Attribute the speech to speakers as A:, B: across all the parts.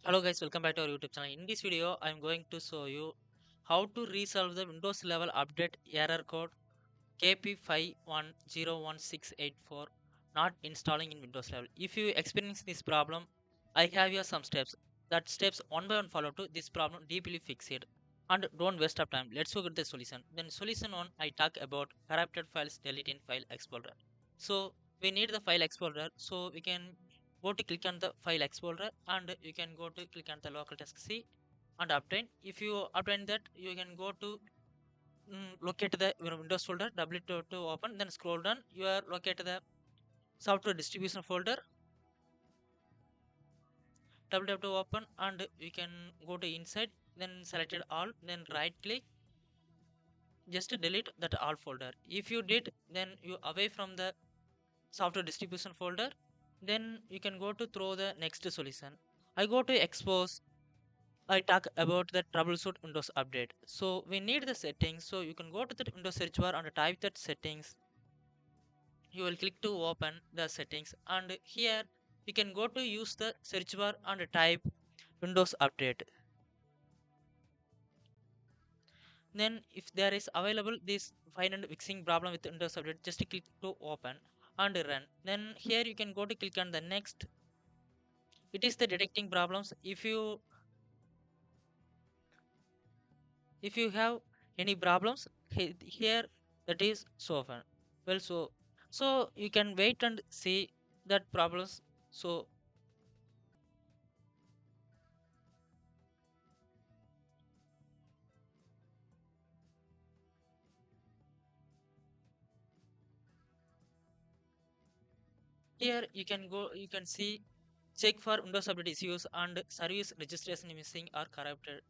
A: Hello guys, welcome back to our YouTube channel. In this video, I am going to show you how to resolve the Windows level update error code KB5101684 not installing in Windows level. If you experience this problem, I have here some steps. That steps one by one follow to this problem deeply fix it. And don't waste up time. Let's look at the solution. Then solution 1, I talk about corrupted files delete in file explorer. So we need the file explorer, so we can go to click on the file explorer and you can go to click on the local disk C and obtain. If you obtain that, you can go to locate the your Windows folder, double to open, then scroll down. You are locate the software distribution folder, double tap to open, and you can go to inside, then select it all, then right click, just delete that all folder. If you did, then you away from the software distribution folder, then you can go to throw the next solution. I go to expose. I talk about the troubleshoot Windows update. So we need the settings. So you can go to the Windows search bar and type that settings. You will click to open the settings, and here you can go to use the search bar and type Windows update. Then if there is available this find and fixing problem with Windows update, just click to open and run. Then here you can go to click on the next. It is the detecting problems. If you have any problems here, that is so fun. Well, so you can wait and see that problems. So here you can see check for Windows update issues and service registration missing or corrupted.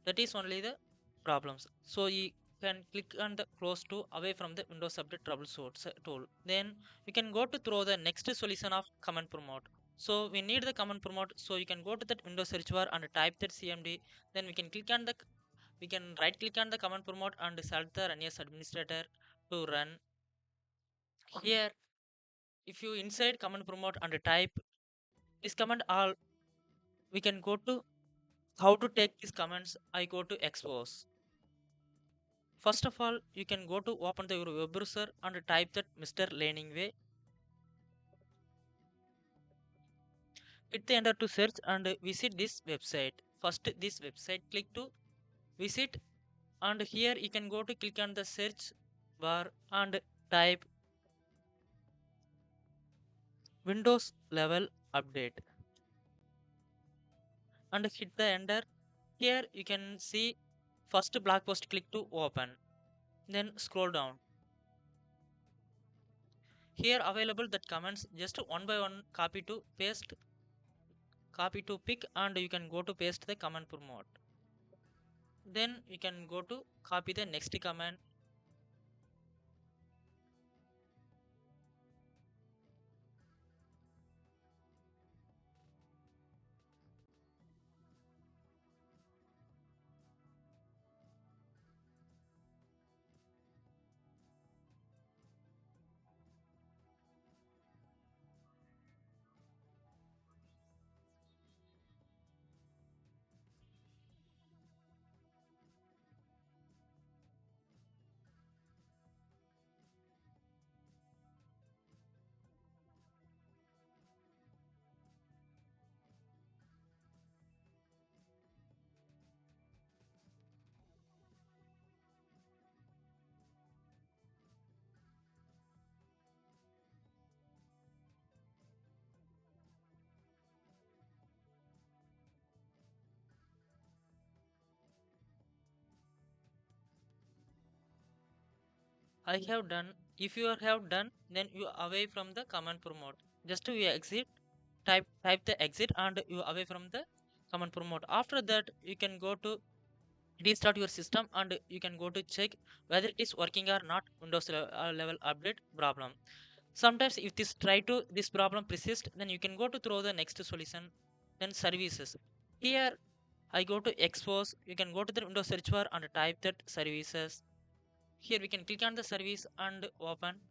A: That is only the problems. So you can click on the close to away from the Windows update troubleshoot tool. Then you can go to throw the next solution of command promote. So we need the command promote. So you can go to that Windows search bar and type that cmd. Then we can right click on the command promote and select the run as administrator to run. Here if you inside command promote and type this command all, we can go to how to take these commands. I go to expose. First of all, you can go to open the your web browser and type that MR.LEARNING way. Hit the enter to search and visit this website. First, this website, click to visit, and here you can go to click on the search bar and type Windows level update and hit the enter. Here you can see first blog post, click to open, then scroll down. Here available that comments, just one by one copy to paste, copy to pick, and you can go to paste the command promote. Then you can go to copy the next command. I have done. If you have done, then you away from the command promote. Just you exit, type the exit, and you away from the command promote. After that, you can go to restart your system and you can go to check whether it is working or not. Windows level update problem. Sometimes if this problem persists, then you can go to throw the next solution. Then services. Here I go to expose. You can go to the Windows search bar and type that services. Here we can click on the service and open.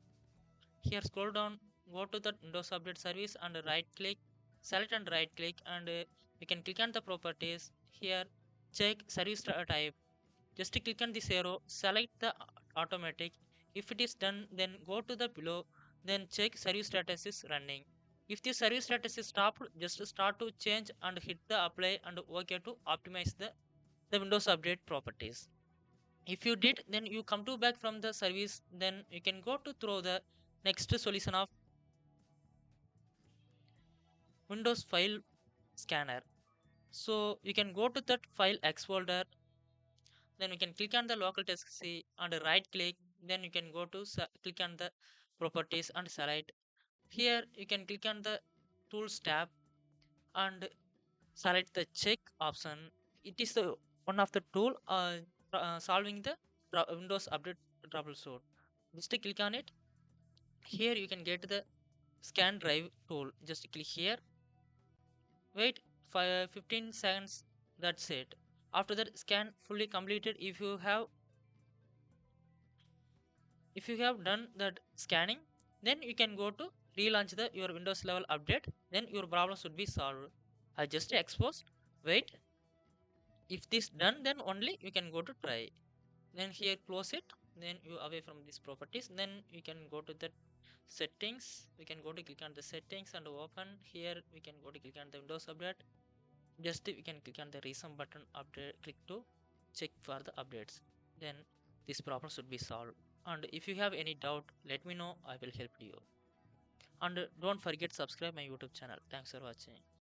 A: Here scroll down, go to the Windows update service and right click, select and right click, and you can click on the properties. Here check service type. Just click on this arrow, select the automatic. If it is done, then go to the below, then check service status is running. If the service status is stopped, just start to change and hit the apply and OK to optimize the Windows Update properties. If you did, then you come to back from the service, then you can go to through the next solution of Windows file scanner. So you can go to that file X folder, then you can click on the local disk C and right click, then you can go to click on the properties and select. Here you can click on the tools tab and select the check option. It is the one of the tool solving the Windows update troubleshoot. Just click on it. Here you can get the scan drive tool. Just click here, wait 15 seconds, that's it. After that scan fully completed, if you have done that scanning, then you can go to relaunch your Windows level update, then your problem should be solved. I just exposed, wait, if this done, then only you can go to try. Then here close it, then you away from these properties, then you can go to the settings. We can go to click on the settings and open. Here we can go to click on the Windows update. Just we can click on the recent button, update, click to check for the updates, then this problem should be solved. And if you have any doubt, let me know, I will help you. And don't forget subscribe my YouTube channel. Thanks for watching.